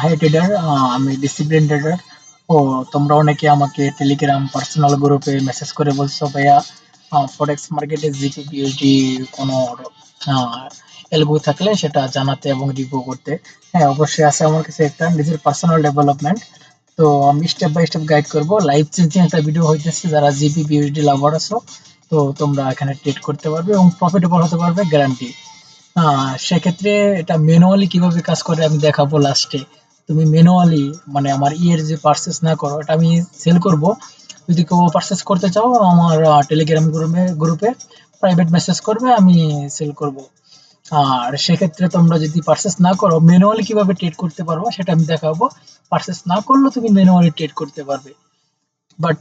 High tedder, আমি discipline tedder. ও, তোমরা অনেকে আমাকে টেলিগ্রাম পার্সোনাল গ্রুপে মেসেজ করে বলছো ভাইয়া ফরেক্স মার্কেটে জিপি বিএসডি কোনো এলগো থাকলে সেটা জানাতে এবং রিভিউ করতে। হ্যাঁ, অবশ্যই আছে আমার কাছে একটা নিজের পার্সোনাল ডেভেলপমেন্ট। তো আমি স্টেপ বাই স্টেপ গাইড করবো, লাইফ চেঞ্জিং একটা ভিডিও হইতেছে। যারা জিপি বিএসডি লাভার আছো, তো তোমরা এখানে ট্রেড করতে পারবে এবং প্রফিটেবল হতে পারবে, গ্যারান্টি। সেক্ষেত্রে এটা ম্যানুয়ালি কিভাবে কাজ করে আমি দেখাবো লাস্টে। তুমি ম্যানুয়ালি, মানে আমার ইয়ের যে পারচেস না করো, এটা আমি সেল করব। যদি কেউ পারচেস করতে চাও, আমার টেলিগ্রাম গ্রুপে প্রাইভেট মেসেজ করবে, আমি সেল করব। আর সেক্ষেত্রে তোমরা যদি পারচেস না করো, ম্যানুয়ালি কিভাবে ট্রেড করতে পারবো সেটা আমি দেখাবো। পারচেস না করলেও তুমি ম্যানুয়ালি ট্রেড করতে পারবে। বাট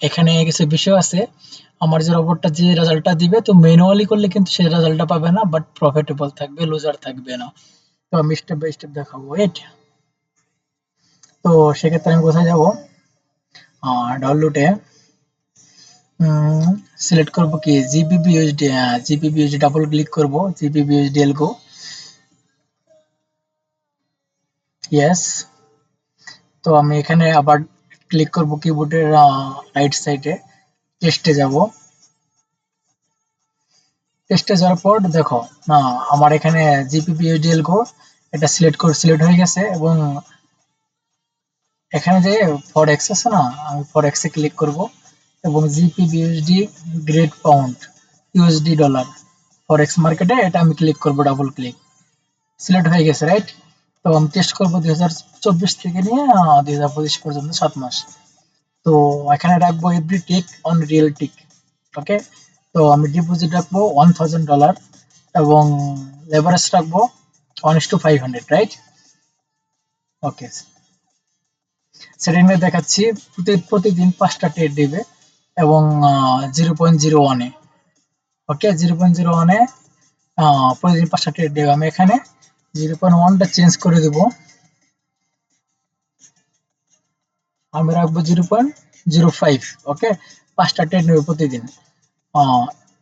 এখানে কিছু বিষয় আছে। আমার যে রোবটটা যে রেজাল্টটা দিবে, তো ম্যানুয়ালি করলে কিন্তু সেই রেজাল্টটা পাবে না, বাট প্রফিটেবল থাকবে, লুজার থাকবে না। তো আমি স্টেপ বাই স্টেপ দেখাবো, রাইট? তো সেক্ষেত্রে আমি কোথায় যাব? ডাউনলোডে সিলেক্ট করব কি জিবিবিউএসডি। জিবিবিউএসডি ডাবল ক্লিক করব, জিবিবিউএসডি এলগো। ইয়েস। তো আমি এখানে আবার ক্লিক করব কিবোর্ডের রাইট সাইডে, টেস্টে যাব। টেস্টে যাওয়ার পর দেখো, না, আমার এখানে জিপিপিএসডিএল গো এটা সিলেক্ট হয়ে গেছে। এবং এখানে যে ফরেক্স আছে না, আমি ফরেক্সে ক্লিক করব এবং জিপিবিএসডি গ্রেট পাউন্ড ইউএসডি ডলার ফরেক্স মার্কেটে এটা আমি ক্লিক করব, ডাবল ক্লিক। সিলেক্ট হয়ে গেছে, রাইট? তো আমি টেস্ট করব 2024 থেকে নিয়ে 2025 পর্যন্ত 7 মাস। তো এখানে রাখবো every tick on real tick. Okay. তো আমি ডিপোজিট রাখবো $1000 এবং লেভারেজ রাখবো 1:500, রাইট? ওকে। সেটিংয়ে দেখাচ্ছি প্রতিদিন 5টা ট্রেড দিবে এবং 0.01-এ। ওকে, 0.01-এ প্রতিদিন 5টা ট্রেড দেবে। আমি এখানে 0.1টা চেঞ্জ করে দেব। আমি রাখবো 0.05। ওকে, 5টা ট্রেড নেবে প্রতিদিন।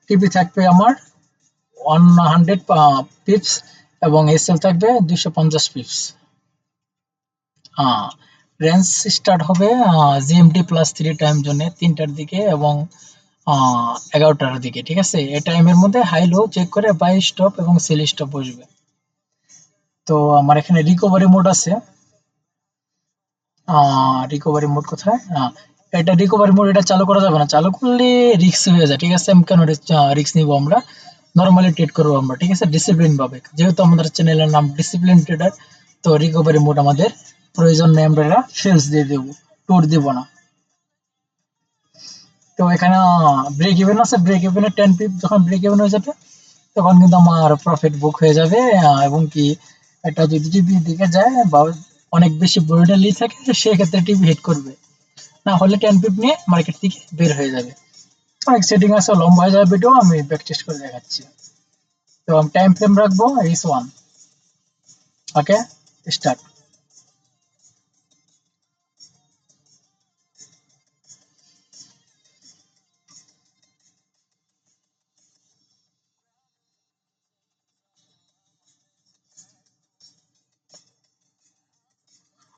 টিপি থাকবে আমার 100 পিপস এবং এসএল থাকবে 250 পিপস। রেঞ্জ স্টার্ট হবে জিএমটি +3 টাইম জোনে 3টার দিকে এবং 11টার দিকে। ঠিক আছে, এই টাইমের মধ্যে হাই লো চেক করে বাই স্টপ এবং সেল স্টপ বসবে। তো আমার এখানে রিকভারি মোড আছে। রিকভারি মোড কোথায়? এটা রিকভারি মোড, এটা চালু করা যাবে না। চালু করলে রিস্ক হয়ে যায়। ঠিক আছে, আমি কেন রিস্ক নিব? আমরা নরমালি ট্রেড করবো আমরা, ঠিক আছে, ডিসিপ্লিন ভাবে। যেহেতু আমাদের চ্যানেলের নাম ডিসিপ্লিন ট্রেডার, তো রিকভারি মোড আমাদের প্রয়োজন নেই। আমরা ফেলস দিয়ে দেবো, ট্যুর দিব না। তো এখানে ব্রেক ইভেন আছে, ব্রেক ইভেনে 10 পিপ যখন ব্রেক ইভেন হয়ে যাবে, তখন কিন্তু আমার প্রফিট বুক হয়ে যাবে। এবং কি, এটা যদি টিভির দিকে যায় বা অনেক বেশি ভোলাটিলিটি থাকে, সেক্ষেত্রে টিভি হিট করবে। না হলে 10 পিপ নিয়ে মার্কেট থেকে বের হয়ে যাবে। অনেক সেটিং আছে, লম্বা হয়ে যাবে ভিডিও, আমি ব্যাক টেস্ট করে দেখাচ্ছি। তো আমি টাইম ফ্রেম রাখবো H1। ওকে, স্টার্ট।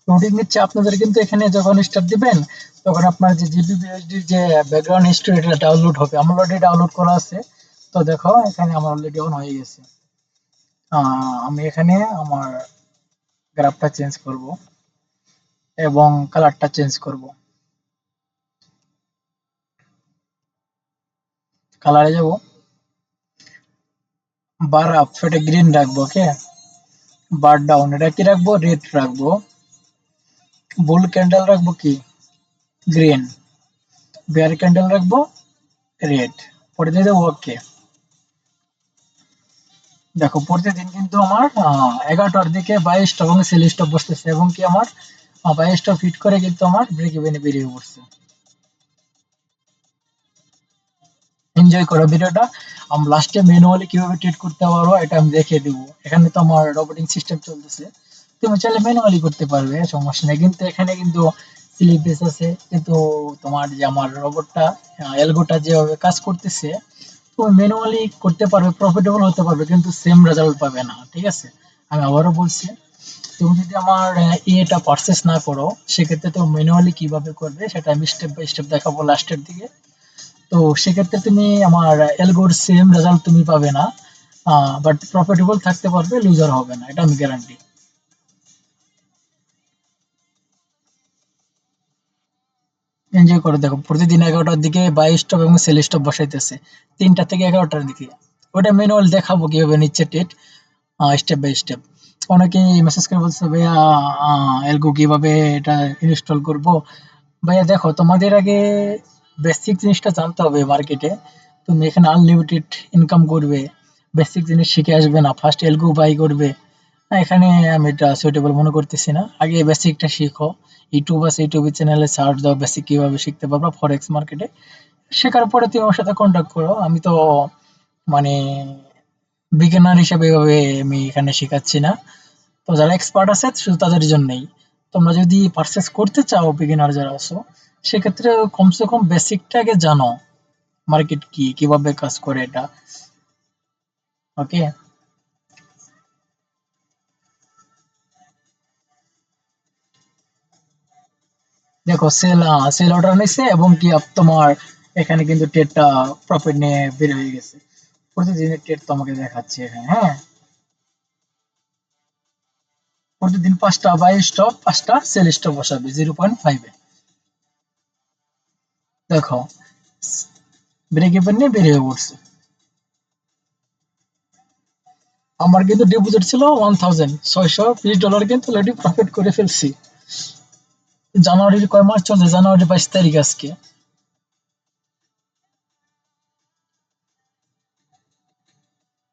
লোডিং নিচ্ছে আপনাদের, কিন্তু এখানে যখন স্টার্ট দিবেন, তখন আপনার যে জিবিপিএসডির যে ব্যাকগ্রাউন্ড হিস্ট্রি, এটা ডাউনলোড হবে। আমার অলরেডি ডাউনলোড করা আছে। তো দেখো, এখানে আমার অলরেডি অন হয়ে গেছে। আমি এখানে আমার গ্রাফটা চেঞ্জ করব এবং কালারটা চেঞ্জ করব। কালারে যাব, বার আপ এটা গ্রিন রাখবো। ওকে, বার ডাউন এটা কি রাখবো? রেড রাখবো। বুল ক্যান্ডেল রাখবো কি? গ্রিন। বেয়ার ক্যান্ডেল রাখবো রেড। পরে দিয়ে দেবো ওকে। দেখো, প্রতিদিন কিন্তু আমার 11টার দিকে বাই স্টপ এবং সেল স্টপ বসতেছে এবং কি আমার বাই স্টপ হিট করে কিন্তু আমার ব্রেক ইভেনে বেরিয়ে পড়ছে। এনজয় করো ভিডিওটা। আমি লাস্টে ম্যানুয়ালি কিভাবে ট্রিট করতে পারবো এটা আমি দেখিয়ে দেবো। এখানে তো আমার রোবোটিং সিস্টেম চলতেছে, তুমি চাইলে ম্যানুয়ালি করতে পারবে, সমস্যা নেই। কিন্তু এখানে কিন্তু স্লিপ বেস আছে, কিন্তু তোমার যে আমার রোবটটা এলগোটা যেভাবে কাজ করতেছে, তুমি ম্যানুয়ালি করতে পারবে, প্রফিটেবল হতে পারবে, কিন্তু সেম রেজাল্ট পাবে না। ঠিক আছে, আমি আবারও বলছি, তুমি যদি আমার এটা পারচেস না করো, সেক্ষেত্রে তো ম্যানুয়ালি কিভাবে করবে সেটা আমি স্টেপ বাই স্টেপ দেখাবো লাস্টের দিকে। তো সেক্ষেত্রে তুমি আমার এলগোর সেম রেজাল্ট তুমি পাবে না, বাট প্রফিটেবল থাকতে পারবে, লুজার হবে না, এটা আমি গ্যারান্টি। এনজয় করে দেখো, প্রতিদিন 11টার দিকে বাই স্টপ এবং সেল স্টপ বসাইতেছে, 3টা থেকে 11টার দিকে। ওটা ম্যানুয়াল দেখাবো কিভাবে নিচ্ছে টেট, স্টেপ বাই স্টেপ। অনেকেই মেসেজ করে বলছে ভাইয়া এলগো কিভাবে এটা ইনস্টল করব। ভাইয়া দেখো, তোমাদের আগে বেসিক জিনিসটা জানতে হবে মার্কেটে। তুমি এখানে আনলিমিটেড ইনকাম করবে, বেসিক জিনিস শিখে আসবে না, ফার্স্ট এলগো বাই করবে না, এখানে আমি এটা সুইটেবল মনে করতেছি না। আগে বেসিকটা শিখো, ইউটিউব আছে, ইউটিউব চ্যানেলে সার্চ দাও বেসিক কিভাবে শিখতে পারবা ফরেক্স মার্কেটে। শেখার পরে তুমি আমার সাথে কন্ট্যাক্ট করো। আমি তো মানে বিগিনার হিসেবে এভাবে আমি এখানে শেখাচ্ছি না। তো যারা এক্সপার্ট আছে শুধু তাদের জন্যই। তোমরা যদি পারচেস করতে চাও, বিগিনার যারা আছো, সেক্ষেত্রে কমসে কম বেসিকটা আগে জানো, মার্কেট কি, কিভাবে কাজ করে এটা। ওকে। দেখো, সেল অর্ডার নিছে এবং কি তোমার এখানে কিন্তু ট্রেডটা প্রফিট নিয়ে বের হয়ে গেছে। প্রতিদিনের ট্রেড তোমাকে দেখাচ্ছি এখানে, হ্যাঁ। প্রতিদিন 5টা বাই স্টপ, 5টা সেল স্টপ বসাবে 0.5 এ। দেখো, ব্রেক ইভেন নিয়ে বের হয়ে পড়ছে। আমার কিন্তু ডিপোজিট ছিল 1,620 ডলার, কিন্তু অলরেডি প্রফিট করে ফেলছি। জানুয়ারির কয় মাস চলছে, জানুয়ারি 22 তারিখ আজকে।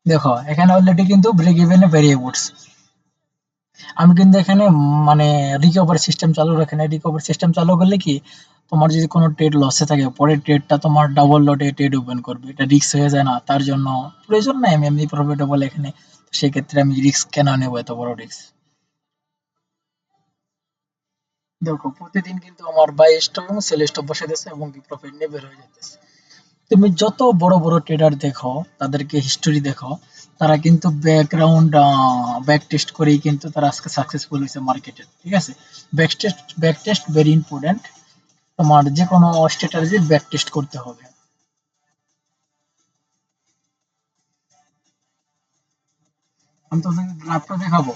দেখো, এখানে অলরেডি কিন্তু ব্রেক ইভেনে বেরিয়ে পড়ছে। আমি কিন্তু এখানে মানে রিকভার সিস্টেম চালু রাখি না। রিকভার সিস্টেম চালু করলে কি, তোমার যদি কোনো ট্রেড লসে থাকে, পরে ট্রেডটা তোমার ডাবল লটে ট্রেড ওপেন করবে, এটা রিস্ক হয়ে যায় না? তার জন্য প্রয়োজন নাই, আমি এমনি প্রফিটেবল এখানে। সেক্ষেত্রে আমি রিস্ক কেন নেবো, এত বড় রিস্ক? দেখো, প্রতিদিন কিন্তু আমার বাই স্টপ এবং সেল স্টপ বসে দিচ্ছে এবং প্রফিট নিয়ে বের হয়ে যেতেছে। তুমি যত বড় বড় ট্রেডার দেখো, তাদেরকে হিস্টোরি দেখো, তারা কিন্তু ব্যাকগ্রাউন্ড ব্যাক টেস্ট করেই কিন্তু তারা আজকে সাকসেসফুল হয়েছে মার্কেটে, ঠিক আছে? Back test very important. তোমার যে কোনো স্ট্র্যাটেজি ব্যাক টেস্ট করতে হবে। আমি তোমাকে গ্রাফটা দেখাবো।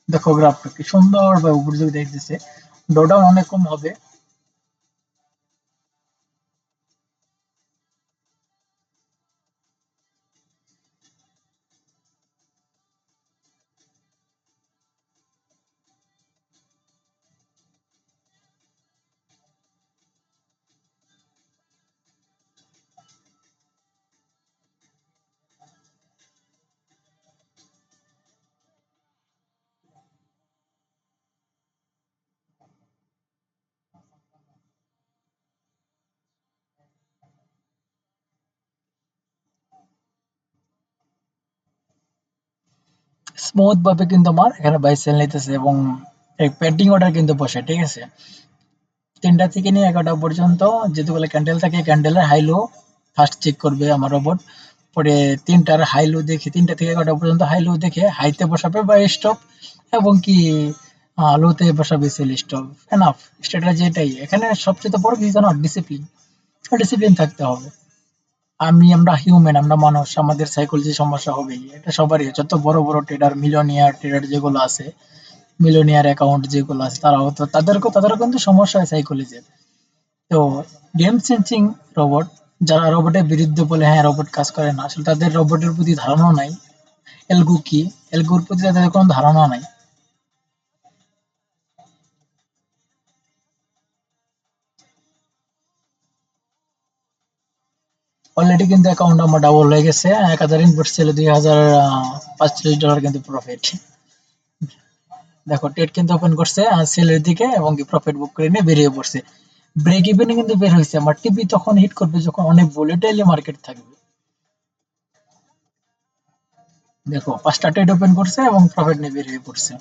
দেখো, গ্রাফটা কি সুন্দর ভাবে উপর দিকে দেখতেছে, ডোডাউন অনেক কম হবে। স্মুথ ভাবে কিন্তু আমার এখানে বাই সেল নিতেছে এবং পেন্ডিং অর্ডার কিন্তু বসে, ঠিক আছে? 3টা থেকে নিয়ে 11টা পর্যন্ত যেগুলো ক্যান্ডেল থাকে, ক্যান্ডেলের হাই লো ফার্স্ট চেক করবে আমার রোবট। পরে 3টার হাই লো দেখে, 3টা থেকে 11টা পর্যন্ত হাই লো দেখে হাইতে বসাবে বাই স্টপ এবং কি লোতে বসাবে সেল স্টপ। এনাফ। স্ট্র্যাটেজি এটাই। এখানে সবচেয়ে বড় কি জানো? ডিসিপ্লিন। ডিসিপ্লিন থাকতে হবে। আমরা হিউম্যান, আমরা মানুষ, আমাদের সাইকোলজি সমস্যা হবেই, এটা সবারই। যত বড় বড় ট্রেডার, মিলিয়নিয়ার ট্রেডার যেগুলো আছে, মিলিয়নিয়ার অ্যাকাউন্ট যেগুলো আছে, তাদেরও কিন্তু সমস্যা হয় সাইকোলজির। তো গেম চেঞ্জিং রোবট, যারা রোবটের বিরুদ্ধে বলে হ্যাঁ রোবট কাজ করে না, আসলে তাদের রোবটের প্রতি ধারণা নাই। এলগু কি, এলগুর প্রতি তাদের কোনো ধারণা নাই। অলরেডি কিন্তু অ্যাকাউন্ট আমার ডাবল হয়ে গেছে, 1,000 ইনপুট ছিল, 2,045 ডলার কিন্তু প্রফিট। দেখো, ট্রেড কিন্তু ওপেন করছে সেলের দিকে এবং কি প্রফিট বুক করে নিয়ে বেরিয়ে পড়ছে। ব্রেক ইভেনে কিন্তু বের হয়েছে। আমার টিভি তখন হিট করবে যখন অনেক ভোলেটাইলি মার্কেট থাকবে। দেখো, 5টা ট্রেড ওপেন করছে এবং প্রফিট নিয়ে বের হয়ে পড়ছে।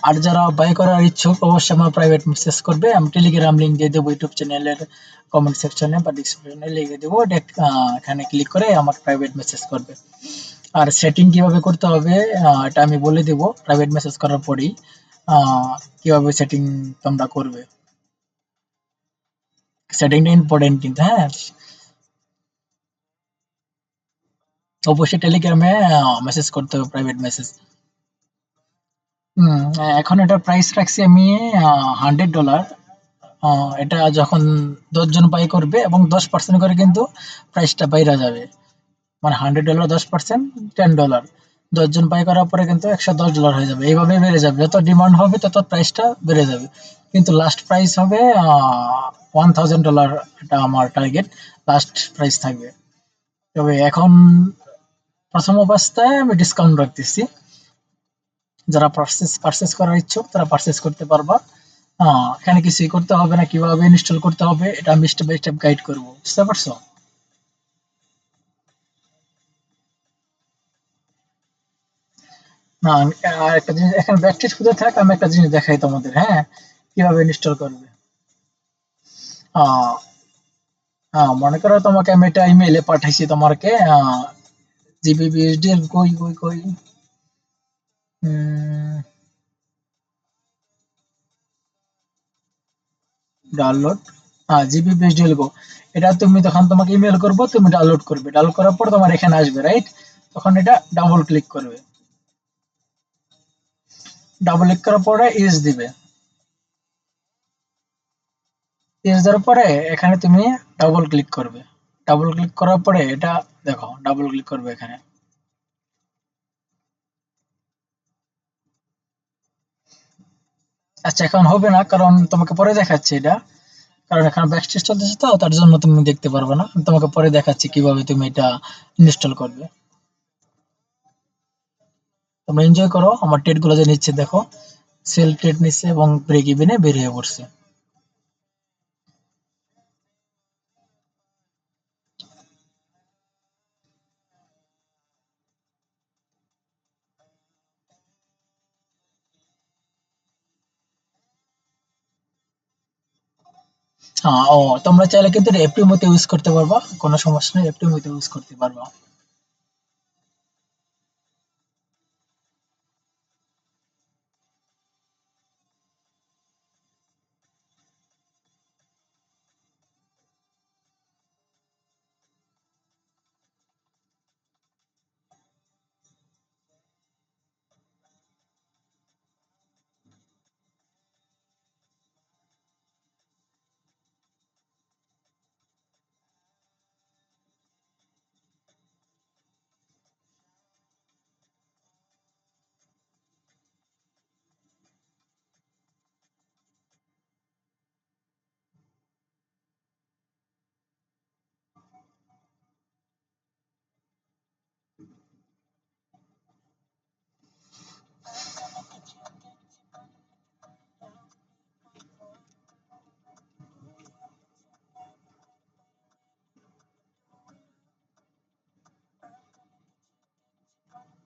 আর যারা বাই করার ইচ্ছুক অবশ্যই আমার প্রাইভেট মেসেজ করবে। আমি টেলিগ্রাম লিংক দিয়ে দেবো ইউটিউব চ্যানেলের কমেন্ট সেকশনে বা ডিসক্রিপশনে লিখে দেবো। এখানে ক্লিক করে আমাকে প্রাইভেট মেসেজ করবে। আর সেটিং কিভাবে করতে হবে এটা আমি বলে দেব প্রাইভেট মেসেজ করার পরেই। কিভাবে সেটিং তোমরা করবে, সেটিংটা ইম্পর্টেন্ট কিন্তু, হ্যাঁ। অবশ্যই টেলিগ্রামে মেসেজ করতে হবে, প্রাইভেট মেসেজ। এখন এটার প্রাইস রাখছি আমি $100। এটা যখন ১০ জন বাই করবে এবং 10% করে কিন্তু প্রাইসটা বাইরা যাবে। মানে $100 10% $10। ১০ জন বাই করার পরে কিন্তু $১১০ হয়ে যাবে। এইভাবে বেড়ে যাবে। যত ডিমান্ড হবে তত প্রাইসটা বেড়ে যাবে। কিন্তু লাস্ট প্রাইস হবে $1000। এটা আমার টার্গেট। লাস্ট প্রাইস থাকবে। তবে এখন প্রথম অবস্থায় আমি ডিসকাউন্ট রাখতেছি। যারা পারচেজ করার ইচ্ছুক তারা পারচেজ করতে পারবা। এখানে কিছুই করতে হবে না, কিভাবে ইনস্টল করতে হবে এটা আমি স্টেপ বাই স্টেপ গাইড করব। বুঝতে পারছো? না, আর একটা জিনিস এখানে ব্যাকটিস খুঁজে থাক, আমি একটা জিনিস দেখাই তোমাদের, হ্যাঁ, কিভাবে ইনস্টল করবে। আহ মনে করো তোমাকে আমি এটা ইমেইলে পাঠাইছি তোমাকে, জিবিবিএসডিএল কই কই কই ডাউনলোড, জিবিবিএসডিএল গো। এটা তুমি তখন তোমাকে ইমেল করবো, তুমি ডাউনলোড করবে। ডাউনলোড করার পর তোমার এখানে আসবে, রাইট? তখন এটা ডাবল ক্লিক করবে। ডাবল ক্লিক করার পরে ইউজ দিবে। ইউজ দেওয়ার পরে এখানে তুমি ডাবল ক্লিক করবে। ডাবল ক্লিক করার পরে এটা দেখো, ডাবল ক্লিক করবে এখানে। আচ্ছা, এখন হবে না কারণ তোমাকে পরে দেখাচ্ছি এটা। কারণ এখানে ব্যাকস্টেজ চলতেছে তো তার জন্য তুমি দেখতে পারবে না। আমি তোমাকে পরে দেখাচ্ছি কিভাবে তুমি এটা ইনস্টল করবে। তোমরা এনজয় করো। আমার টেট গুলো যে নিচ্ছে দেখো, সেল টেট নিচ্ছে এবং ব্রেক ইভেনে বের হয়ে পড়ছে। ও, তোমরা চাইলে কিন্তু এফটির মতো ইউজ করতে পারবা, কোনো সমস্যা নেই, এফটির মতো ইউজ করতে পারবা।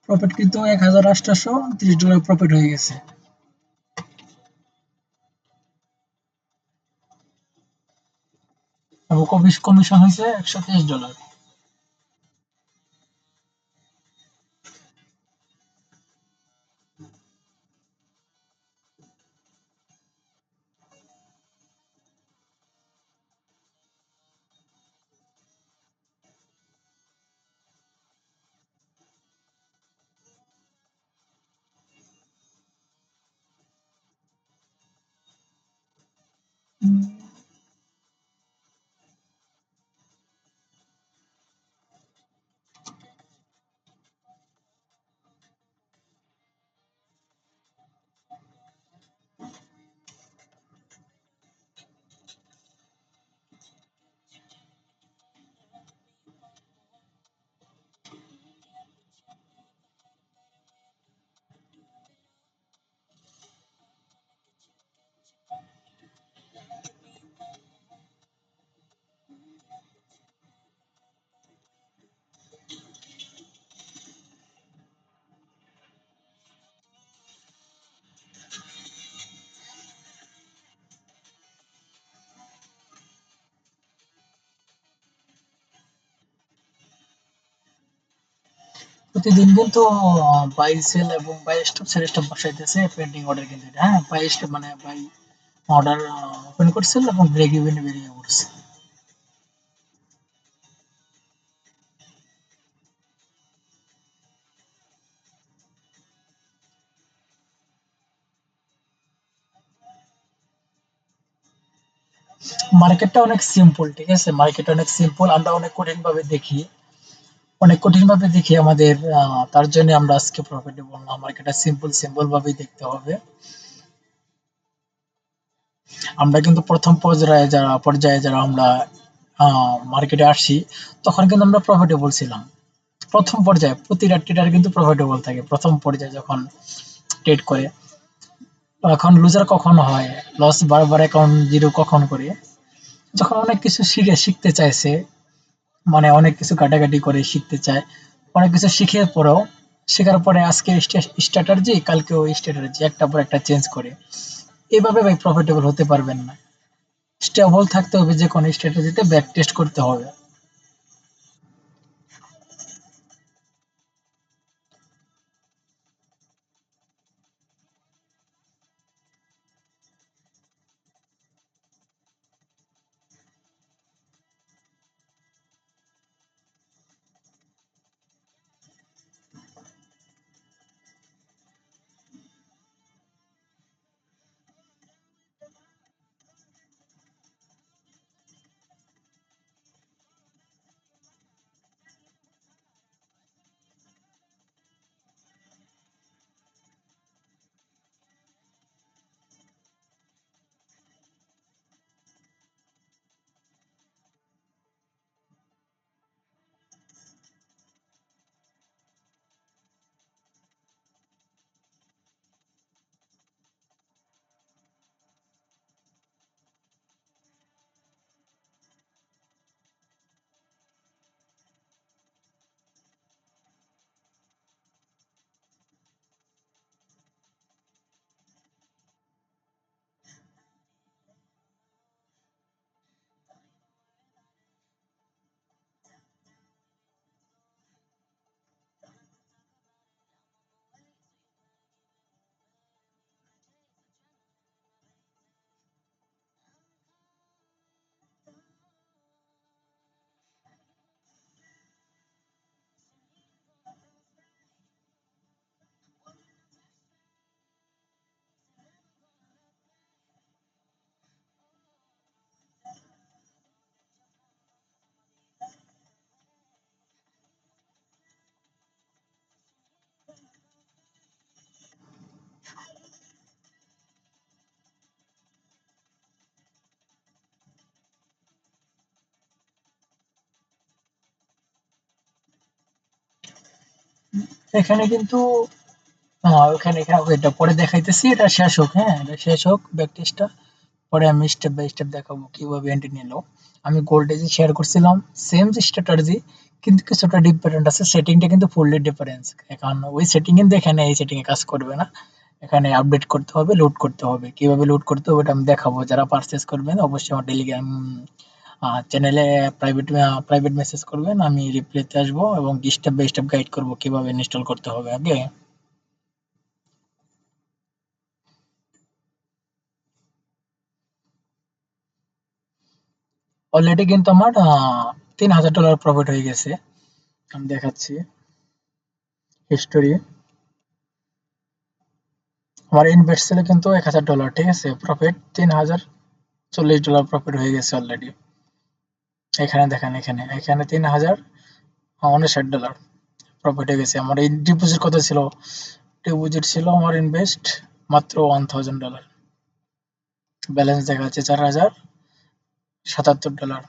প্রফিট কিন্তু $1830 প্রফিট হয়ে গেছে। এবং কমিশন হয়েছে $130। প্রতিদিন কিন্তু বাই সেল এবং বাই স্টপ সেল স্টপ বসাইতেছে পেন্ডিং অর্ডার কিন্তু এটা, হ্যাঁ বাই স্টপ মানে বাই অর্ডার ওপেন করছিল এবং ব্রেক ইভেনে বেরিয়ে পড়ছে। মার্কেটটা অনেক সিম্পল, ঠিক আছে, মার্কেট অনেক সিম্পল, আমরা অনেক কঠিন ভাবে দেখি, অনেক কঠিন ভাবে দেখি আমাদের, তার জন্য আমরা আজকে প্রফিটেবল না, মার্কেটটা সিম্পল সিম্পল ভাবেই দেখতে হবে। আমরা কিন্তু প্রথম পর্যায়ে যারা আমরা মার্কেটে আসছি, তখন কিন্তু আমরা প্রফিটেবল ছিলাম। প্রথম পর্যায়ে প্রতিটা ট্রেডার কিন্তু প্রফিটেবল থাকে প্রথম পর্যায়ে যখন ট্রেড করে। এখন লুজার কখন হয়, লস বারবার অ্যাকাউন্ট জিরো কখন করে, যখন অনেক কিছু শিখতে চাইছে, মানে অনেক কিছু ঘাটাঘাটি করে শিখতে চায়, অনেক কিছু শিখে পরেও, শেখার পরে আজকে স্ট্র্যাটার্জি কালকে ওই স্ট্র্যাটার্জি একটা পর একটা চেঞ্জ করে, এভাবে ভাই প্রফিটেবল হতে পারবেন না। স্টেবল থাকতে হবে, যে কোনো স্ট্র্যাটেজিতে ব্যাক টেস্ট করতে হবে। এখানে কিন্তু ওখানে এখানে এটা পরে দেখাইতেছি, এটা শেষ হোক, হ্যাঁ এটা শেষ হোক ব্যাক টেস্টটা, পরে আমি স্টেপ বাই স্টেপ দেখাবো কিভাবে এন্ট্রি নিল। আমি গোল্ডে যে শেয়ার করছিলাম, সেম যে স্ট্র্যাটার্জি, কিন্তু কিছুটা ডিফারেন্ট আছে, সেটিংটা কিন্তু ফুললি ডিফারেন্স। এখন ওই সেটিং কিন্তু এখানে এই সেটিং এ কাজ করবে না, এখানে আপডেট করতে হবে, লোড করতে হবে, কিভাবে লোড করতে হবে এটা আমি দেখাবো। যারা পারচেস করবেন অবশ্যই আমার টেলিগ্রাম চ্যানেলে প্রাইভেট প্রাইভেট মেসেজ করবেন, আমি রিপ্লাইতে আসবো এবং স্টেপ বাই স্টেপ গাইড করবো কিভাবে ইনস্টল করতে হবে আগে। অলরেডি কিন্তু আমার $3000 প্রফিট হয়ে গেছে, আমি দেখাচ্ছি হিস্টোরি। আমার ইনভেস্ট ছিল কিন্তু $1000, ঠিক আছে, প্রফিট $3040 প্রফিট হয়ে গেছে অলরেডি। এখানে দেখেন, এখানে এখানে $3059 প্রফিট হয়ে গেছে। আমার এই ডিপোজিট কত ছিল, ডিপোজিট ছিল আমার ইনভেস্ট মাত্র $1000, ব্যালেন্স দেখা যাচ্ছে $4077।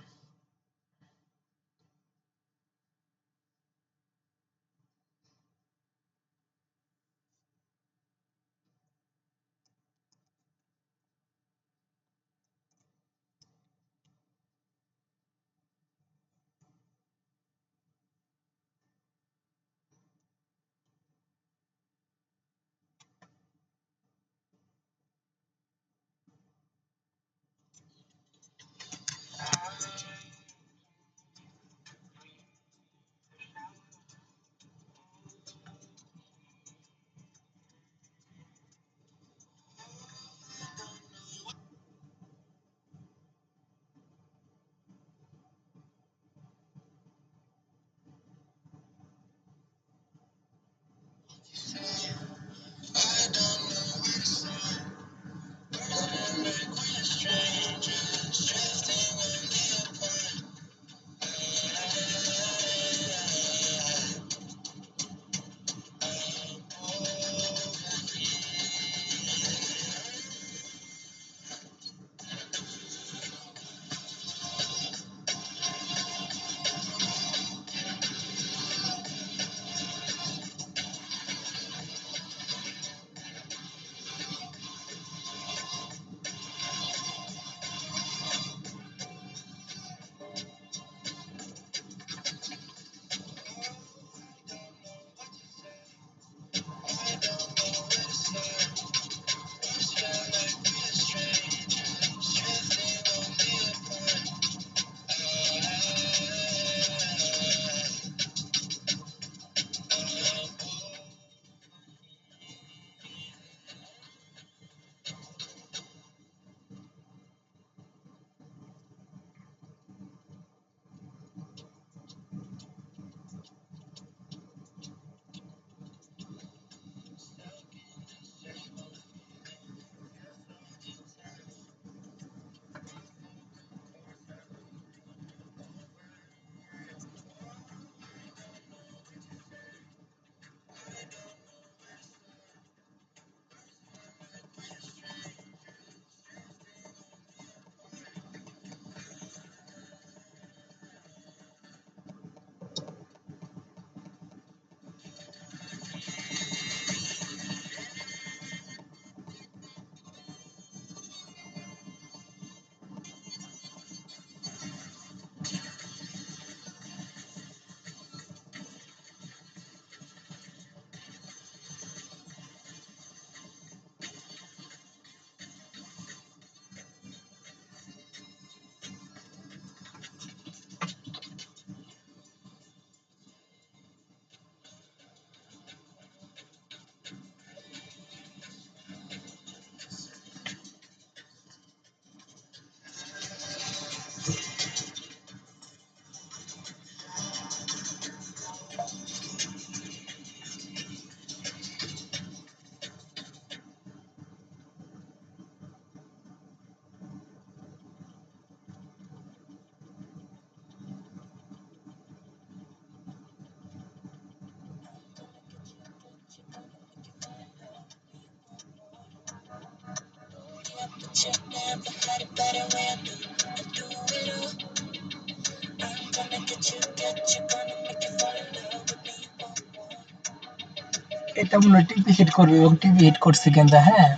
এটা মনে হয় টিভি হিট করবে এবং টিভি হিট করছে কিন্তু হ্যাঁ,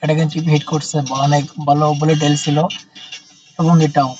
এটা কিন্তু টিভি হিট করছে অনেক ভালো বলে ছিল এবং এটাও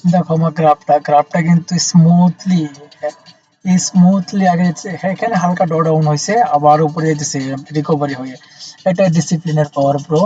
দেখো আমার গ্রাফটা কিন্তু স্মুথলি আগে এখানে হালকা ডাউন হয়েছে আবার উপরে যেতেছে রিকভারি হয়ে এটা ডিসিপ্লিনের পাওয়ার প্রো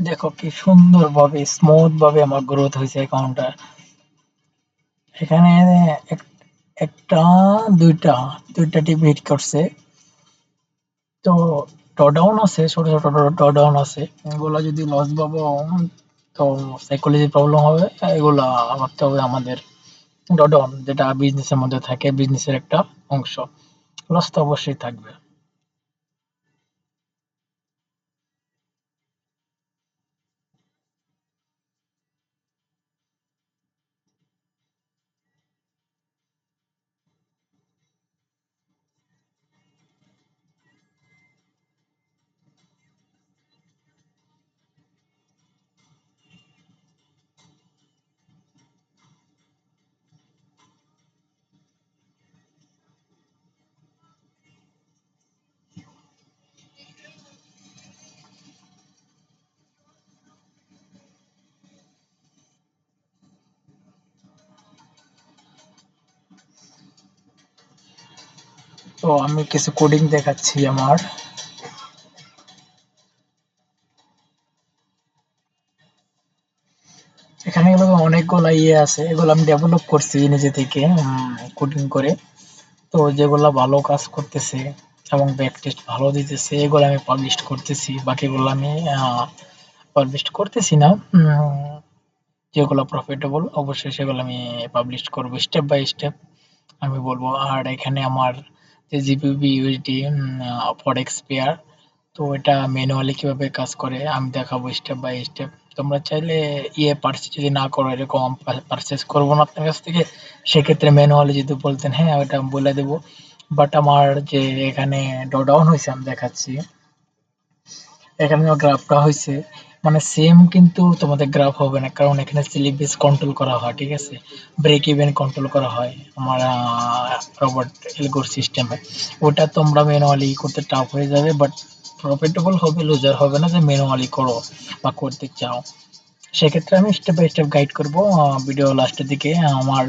দেখো কি সুন্দরভাবে স্মুথ ভাবে আমার গ্রোথ হয়েছে অ্যাকাউন্টটা। এখানে এক- একটা, দুইটা, দুইটা টিপ হিট করছে। তো ড্রডাউন আছে, ছোট ছোট ড্রডাউন আছে। এগুলা যদি লস পাবো তো সাইকোলজি প্রবলেম হবে। এগুলা ভাবতে হবে আমাদের। ড্রডাউন যেটা বিজনেসের মধ্যে থাকে, বিজনেসের একটা অংশ। লস তো অবশ্যই থাকবে। তো আমি কিছু কোডিং দেখাচ্ছি আমার। এখানে এগুলো অনেকগুলা ইয়ে আছে, এগুলো আমি ডেভেলপ করছি নিজে থেকে কোডিং করে। তো যেগুলা ভালো কাজ করতেছে এবং ব্যাক টেস্ট ভালো দিতেছে এগুলো আমি পাবলিশ করতেছি, বাকিগুলো আমি পাবলিশ করতেছি না। যেগুলো প্রফিটেবল অবশ্যই সেগুলো আমি পাবলিশ করব স্টেপ বাই স্টেপ, আমি বলবো। আর এখানে আমার যে জিপিপি ইউএসডি ফরেক্স পেয়ার, তো এটা ম্যানুয়ালি কিভাবে কাজ করে আমি দেখাবো স্টেপ বাই স্টেপ। তোমরা চাইলে ইয়ে পার্সেস যদি না করো, এরকম পার্সেস করবো না আপনার কাছ থেকে, সেক্ষেত্রে ম্যানুয়ালি যদি বলতেন হ্যাঁ ওটা আমি বলে দেবো। বাট আমার যে এখানে ড্রডাউন হয়েছে আমি দেখাচ্ছি। এখানে গ্রাফটা হয়েছে, মানে সেম কিন্তু তোমাদের গ্রাফ হবে না, কারণ এখানে স্লিপ বেস কন্ট্রোল করা হয়, ঠিক আছে। ব্রেক ইভেন কন্ট্রোল করা হয় আমার রবার্ট এলগোর সিস্টেমে। ওটা তোমরা ম্যানুয়ালি করতে টাফ হয়ে যাবে, বাট প্রফিটেবল হবে, লুজার হবে না যে ম্যানুয়ালি করো বা করতে চাও। সেক্ষেত্রে আমি স্টেপ বাই স্টেপ গাইড করবো ভিডিও লাস্টের দিকে। আমার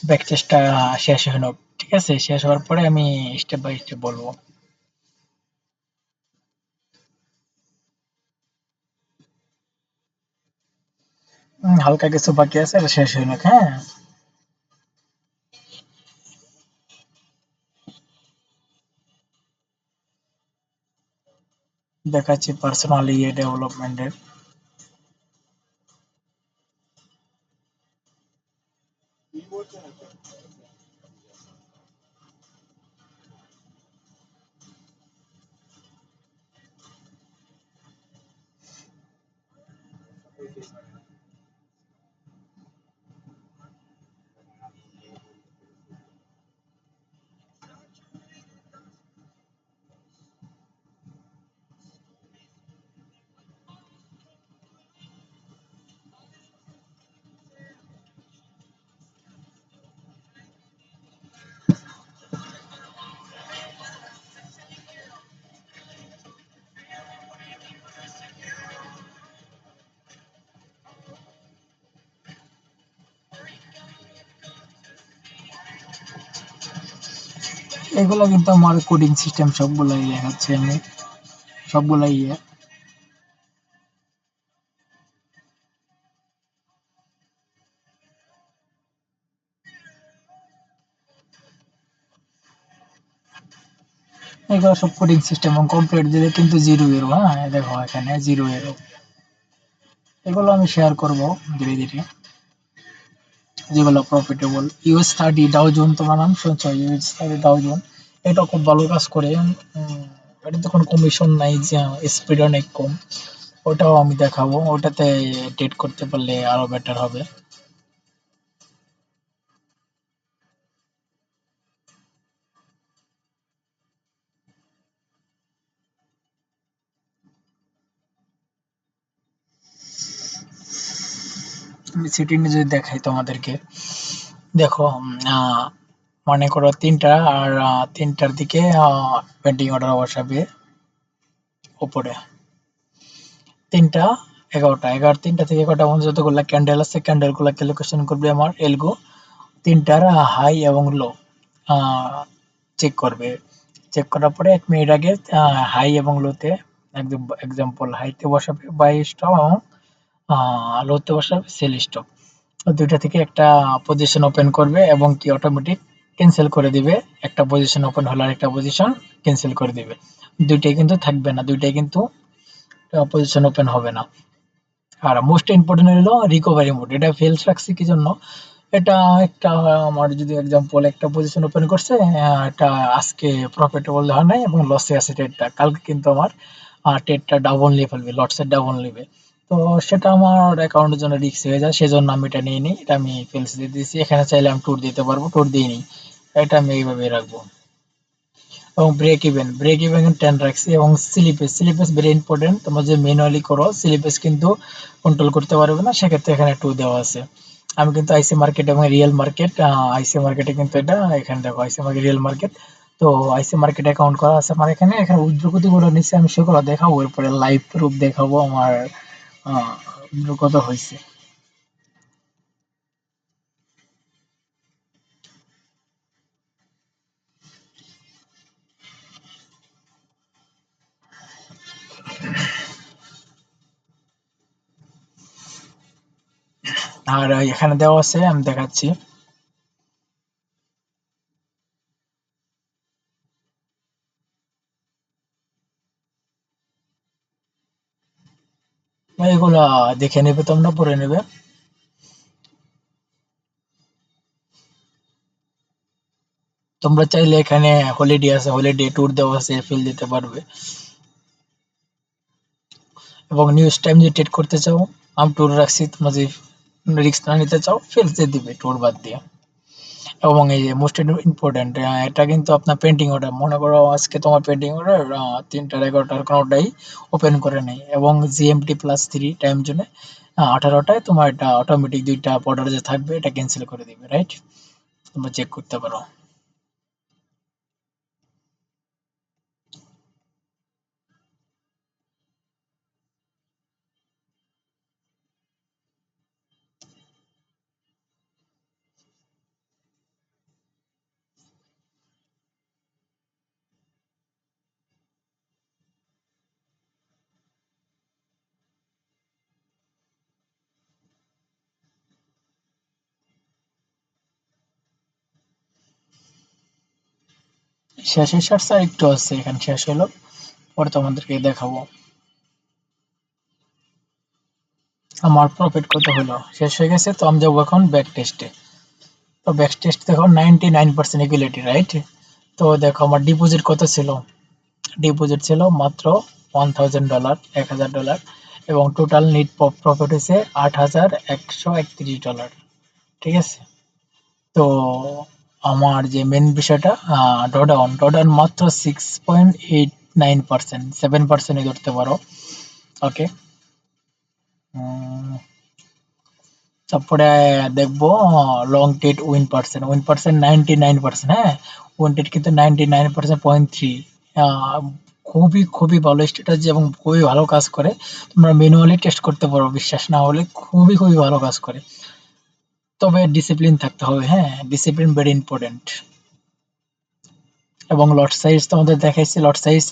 ব্যাক টেস্টটা শেষ হলো, ঠিক আছে, শেষ হওয়ার পরে আমি স্টেপ বাই স্টেপ বলবো। হালকা কিছু বাকি আছে, এটা শেষ হইলো, হ্যাঁ। দেখাচ্ছি পার্সোনাল ইয়ে ডেভেলপমেন্টের। এগুলো কিন্তু আমার কোডিং সিস্টেম সবগুলাই দেখাচ্ছি আমি, সবগুলাই ইয়ে। এগুলো সব কোডিং সিস্টেম এবং কমপ্লিট দিলে কিন্তু জিরো এরো, হ্যাঁ এই দেখো এখানে জিরো এরো। এগুলো আমি শেয়ার করব ধীরে ধীরে, যেগুলো profitable. US thirty Dow Jones, তোমার নাম শুনছো? ইউএস থার্টি ডাও জোন, এটা খুব ভালো কাজ করে। এটা কোনো কমিশন নাই, যে স্পিড অনেক কম। ওটাও আমি দেখাবো, ওটাতে ট্রেড করতে পারলে আরো বেটার হবে। আমি সেটিং যদি দেখাই তোমাদেরকে, দেখো মনে করো তিনটা, আর তিনটার দিকে পেন্ডিং অর্ডার বসাবে উপরে। তিনটা, এগারোটা, তিনটা থেকে এগারোটা পর্যন্ত যতগুলো ক্যান্ডেল আছে ক্যান্ডেল গুলা ক্যালকুলেশন করবে আমার এলগো। তিনটার হাই এবং লো চেক করবে। চেক করার পরে 1 মিনিট আগে হাই এবং লোতে একদম এক্সাম্পল হাইতে বসাবে বাই স্টপ এবং লোতে বসাবে সেল স্টপ। দুইটা থেকে একটা পজিশন ওপেন করবে এবং কি অটোমেটিক ক্যান্সেল করে দিবে। একটা পজিশন ওপেন হলে আরেকটা পজিশন ক্যান্সেল করে দিবে। দুইটাই কিন্তু থাকবে না, দুইটাই কিন্তু পজিশন ওপেন হবে না। আর মোস্ট ইম্পর্টেন্ট হলো রিকভারি মোড। এটা ফেলস রাখছি কি জন্য? এটা একটা আমার যদি এক্সাম্পল একটা পজিশন ওপেন করছে, এটা আজকে প্রফিটেবল হয় নাই এবং লসে আছে ট্রেডটা, কালকে কিন্তু আমার ট্রেডটা ডাবল নিয়ে ফেলবে, লটসের ডাবল নেবে। তো সেটা আমার অ্যাকাউন্টের জন্য রিস্ক হয়ে যায়, সেজন্য আমি এটা নিয়ে নিই। এটা আমি ফেলস দিয়ে দিয়েছি। এখানে চাইলে আমি ট্যুর দিতে পারবো, ট্যুর দিয়ে নিই। এটা আমি এইভাবে রাখবো। এবং ব্রেক ইভেন 10 রাখছি এবং স্লিপেজ ভেরি ইম্পর্টেন্ট। তোমরা যে ম্যানুয়ালি করো স্লিপেজ কিন্তু কন্ট্রোল করতে পারবে না, সেক্ষেত্রে এখানে 2 দেওয়া আছে। আমি কিন্তু আইসি মার্কেট এবং রিয়েল মার্কেট, আইসি মার্কেটে কিন্তু এটা এখানে দেখো আইসি মার্কেট রিয়েল মার্কেট। তো আইসি মার্কেট অ্যাকাউন্ট করা আছে আমার এখানে। এখানে উদ্যোগতিগুলো নিচে আমি সেগুলো দেখাবো, এরপরে লাইভ প্রুফ দেখাবো আমার কত হয়েছে। আর এখানে দেওয়া আছে, আমি দেখাচ্ছি। এগুলা দেখে নেবে, তোমরা পড়ে নেবে। তোমরা চাইলে এখানে হলিডে আছে, হলিডে ট্যুর দেওয়া আছে, ফিল দিতে পারবে। এবং নিউজ টাইম যদি ট্রেড করতে চাও, আমি ট্যুর রাখছি। তোমরা যদি রিস্ক না নিতে চাও ফেল দিয়ে দিবে ট্যুর বাদ দিয়ে। এবং এই যে মোস্ট ইম্পর্টেন্ট, এটা কিন্তু আপনার পেন্টিং অর্ডার। মনে করো আজকে তোমার পেন্টিং অর্ডার 3টার 11টার কোনোটাই ওপেন করে নেই এবং জিএমটি প্লাস 3 টাইম জোনে 18টায় তোমার এটা অটোমেটিক দুইটা অর্ডার যে থাকবে এটা ক্যান্সেল করে দিবে, রাইট? তোমরা চেক করতে পারো। শেষের সার্চ আর একটু আছে, এখানে শেষ হলো, পরে তোমাদেরকে দেখাবো আমার প্রফিট কত হলো। শেষ হয়ে গেছে, তো আমি যাবো এখন ব্যাক টেস্টে। তো ব্যাক টেস্ট দেখো 99% ইকুয়ালিটি, রাইট? তো দেখো আমার ডিপোজিট কত ছিল। ডিপোজিট ছিল মাত্র $1000, $1000। এবং টোটাল নেট প্রফিট হয়েছে $8131। ঠিক আছে? তো আমার যে মেন বিষয়টা, ড্রডাউন মাত্র 6.89%, 7% ধরতে পারো। ওকে। তারপরে দেখবো লং টেট উইন পার্সেন্ট 99%। হ্যাঁ, উইন টেট কিন্তু 99%.3। খুবই খুবই ভালো স্ট্র্যাটেজি এবং খুবই ভালো কাজ করে। তোমরা ম্যানুয়ালি টেস্ট করতে পারো, বিশ্বাস না হলে। খুবই খুবই ভালো কাজ করে। তবে ডিসিপ্লিন থাকতে হবে, হ্যাঁ, ডিসিপ্লিন ভেরি ইম্পর্টেন্ট। এবং লট সাইজ তোমাদের দেখাইছি, লট সাইজ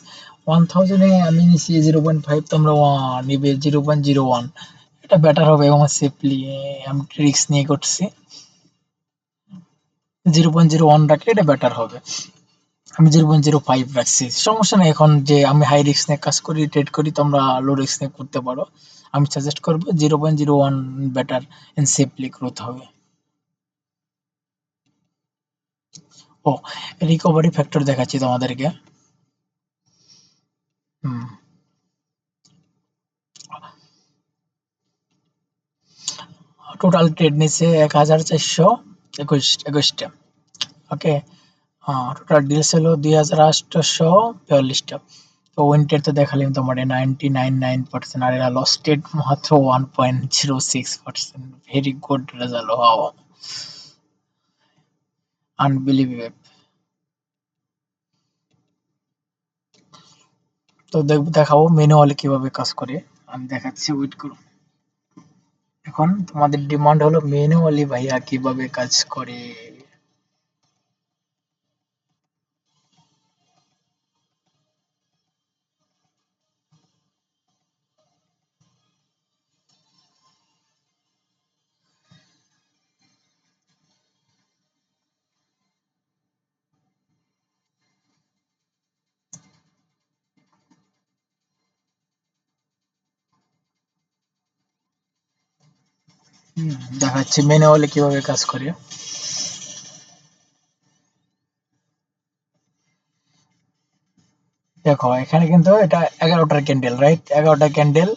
1000-এ আমি নিছি 0.5, তোমরা নিবে 0.01। এটা বেটার হবে এবং সেফলি আমি রিস্ক নিয়ে করছি। 0.01 রাখলে এটা বেটার হবে। আমি 0.05 রাখছি, সমস্যা নেই। এখন যে আমি হাই রিস্ক নিয়ে কাজ করি, ট্রেড করি, তোমরা লো রিস্ক নিয়ে করতে পারো। আমি সাজেস্ট করবো 0.01 বেটার এন্ড সেফলি গ্রোথ হবে। ও, রিকভারি ফ্যাক্টর দেখাচ্ছি তোমাদেরকে। হুম, টোটাল ট্রেড নিচ্ছে 1421টা। ওকে। টোটাল ডিলস হলো 2842 তো উইন্টের তো দেখালাম তোমার 99.9%। আর এরা লস রেট মাত্র 1.06%। Very good result, wow, unbelievable. তো দেখাবো ম্যানুয়ালি কিভাবে কাজ করে। আমি দেখাচ্ছি, ওয়েট করো। এখন তোমাদের ডিমান্ড হলো ম্যানুয়ালি ভাইয়া কিভাবে কাজ করে। দেখাচ্ছি ম্যানুয়ালি কিভাবে কাজ করে। দেখো এখানে কিন্তু এটা 11টার ক্যান্ডেল, রাইট? 11টা ক্যান্ডেল,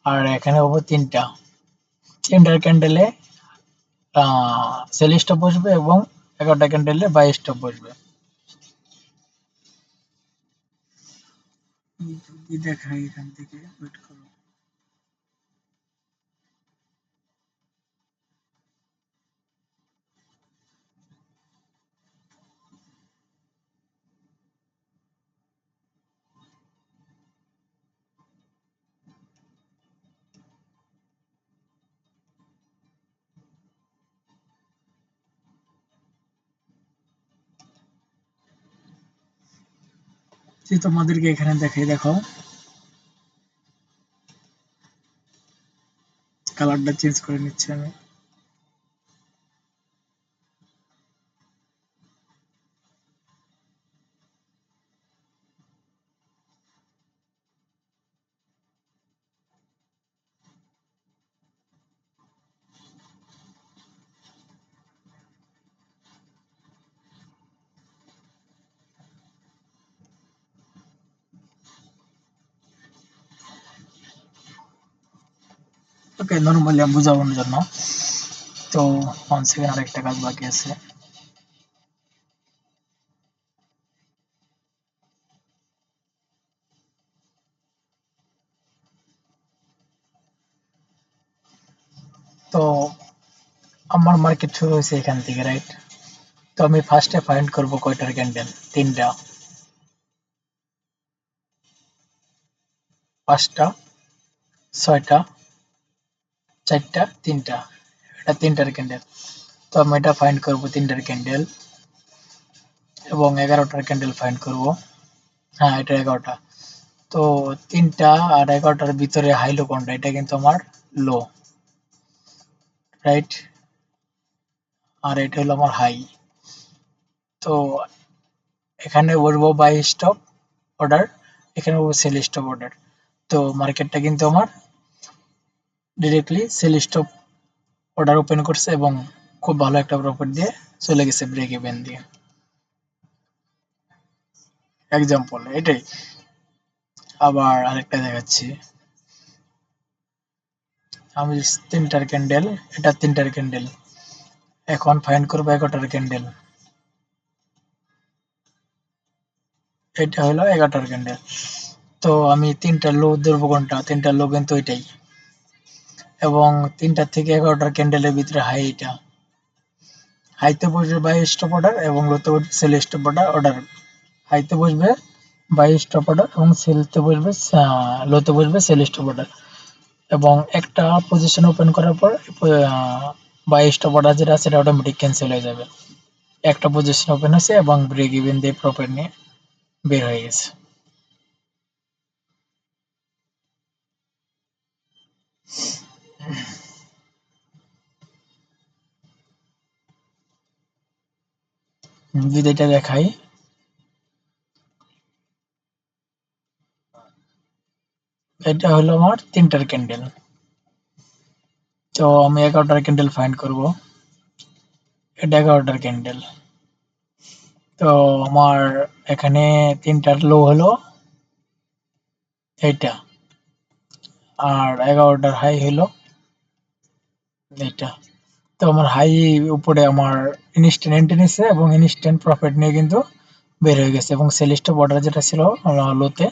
আর এখানে হবে তিনটার ক্যান্ডেলে সেল স্টপ বসবে এবং 11টা ক্যান্ডেলে বাই স্টপ বসবে। দেখাই এখান থেকে, ওয়েট করো। তোমাদেরকে এখানে দেখাই, দেখো কালারটা চেঞ্জ করে নিচ্ছি আমি। ওকে, নরমালি আমি বুঝানোর জন্য। তো 1 সেকেন্ড, আরেকটা কাজ বাকি আছে। তো আমার মার্কেট শুরু হয়েছে এখান থেকে, রাইট? তো আমি ফার্স্টে ফাইন্ড করব কয়টার ক্যান্ডেল। তিনটা, পাঁচটা, ছয়টা, চারটা, তিনটা। এটা তিনটার ক্যান্ডেল। তো আমি এটা ফাইন্ড করব তিনটার ক্যান্ডেল, এবং 11টার ক্যান্ডেল ফাইন্ড করব। হ্যাঁ, এটা 11টা। তো তিনটা আর 11টার ভিতরে হাই লো কোনটা? এটা কিন্তু আমার লো, রাইট? আর এটা হলো আমার হাই। তো এখানে বলবো বাই স্টপ অর্ডার, এখানে বলবো সেল স্টপ অর্ডার। তো মার্কেটটা কিন্তু আমার directly sell stop order open করছে এবং খুব ভালো একটা প্রফিট দিয়ে চলে গেছে ব্রেক ইভেন দিয়ে। এক্সাম্পল এটাই। আবার আরেকটা দেখাচ্ছি। আমি তিনটার ক্যান্ডেল, এটা তিনটার ক্যান্ডেল। এখন ফাইন্ড করবো 11টার ক্যান্ডেল। এটা হলো 11টার ক্যান্ডেল। তো আমি তিনটা লো ধরবো কোনটা? তিনটা লো কিন্তু এটাই, এবং তিনটা থেকে 11টার ক্যান্ডেলের ভিতরে হাই এটা। হাইতে বসবে বাই স্টপ অর্ডার এবং লোতে বসবে সেল স্টপ অর্ডার। হাইতে বসবে বাই স্টপ অর্ডার এবং সেলতে বসবে লোতে বসবে সেল স্টপ অর্ডার। এবং একটা পজিশন ওপেন করার পর বাই স্টপ অর্ডার যেটা আছে সেটা অটোমেটিক ক্যান্সেল হয়ে যাবে। একটা পজিশন ওপেন হয়েছে এবং ব্রেক ইভেন দিয়ে প্রফিট নিয়ে বের হয়ে গেছে। যদি এটা দেখাই, এটা হলো আমার তিনটার ক্যান্ডেল। তো আমি 11টার ক্যান্ডেল ফাইন্ড করব। এটা 11টার ক্যান্ডেল। তো আমার এখানে তিনটার লো হলো এইটা, আর 11টার হাই হলো এইটা। তো আমার হাই উপরে আমার ইনস্ট্যান্ট এন্ট্রি নিচ্ছে এবং ইনস্ট্যান্ট প্রফিট নিয়ে কিন্তু বের হয়ে গেছে, এবং সেল স্টপ অর্ডার যেটা ছিল লোতে,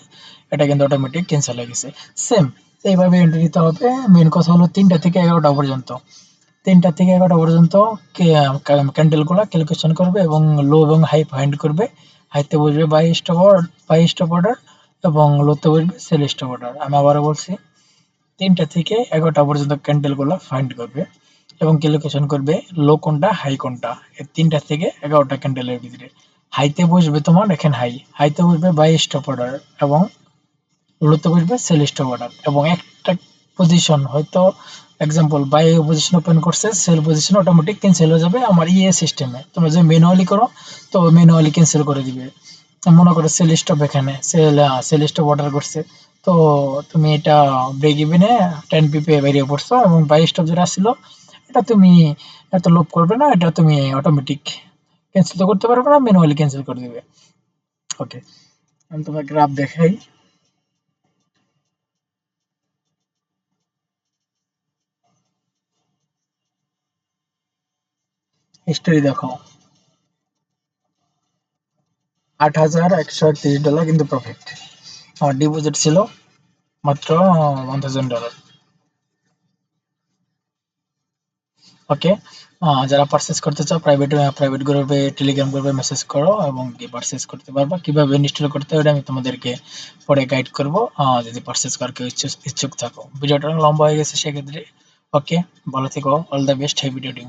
এটা কিন্তু অটোমেটিক ক্যান্সেল হয়ে গেছে। সেম এইভাবে এন্ট্রি নিতে হবে। মেন কথা হলো 3টা থেকে 11টা পর্যন্ত, 3টা থেকে 11টা পর্যন্ত ক্যান্ডেলগুলো ক্যালকুলেশন করবে এবং লো এবং হাই ফাইন্ড করবে। হাইতে বসবে বাই স্টপ অর্ডার এবং লোতে বসবে সেল স্টপ অর্ডার। আমি আবারও বলছি, 3টা থেকে 11টা পর্যন্ত ক্যান্ডেলগুলো ফাইন্ড করবে এবং ক্যালকুলেশন করবে লো কোনটা হাই কোনটা। এই 3টা থেকে 11টা ক্যান্ডেলের ভিতরে হাইতে বসবে তোমার, এখানে হাইতে বসবে বাই স্টপ অর্ডার এবং লোতে বসবে সেল স্টপ অর্ডার। এবং একটা পজিশন হয়তো এক্সাম্পল বাই পজিশন ওপেন করছে, সেল পজিশন অটোমেটিক ক্যান্সেল হয়ে যাবে আমার সিস্টেমে। তোমরা যদি ম্যানুয়ালি করো তো ম্যানুয়ালি ক্যান্সেল করে দিবে। মনে করো সেল স্টপ, এখানে সেল স্টপ অর্ডার করছে, তো তুমি এটা ব্রেক ইভেনে 10 পিপে বেরিয়ে পড়ছো এবং বাই স্টপ যেটা ছিল এটা তুমি এত লোভ করবে না, এটা তুমি অটোমেটিক ক্যান্সেল তো করতে পারবে না, ম্যানুয়ালি ক্যান্সেল করে দিবে। ওকে, আমি তোমার গ্রাফ দেখাই। হিস্টোরি দেখো, $8,130 কিন্তু প্রফিট। আমার ডিপোজিট ছিল মাত্র $1,000। ওকে, যারা পারচেজ করতে চাও প্রাইভেট প্রাইভেট গ্রুপে টেলিগ্রাম গ্রুপে মেসেজ করো এবং কি পারচেজ করতে পারবা। কিভাবে ইনস্টল করতে হবে আমি তোমাদেরকে পরে গাইড করব, যদি পারচেজ করার কেউ ইচ্ছুক থাকো। ভিডিওটা লম্বা হয়ে গেছে সেক্ষেত্রে। ওকে, ভালো থেকো, all the best, happy trading.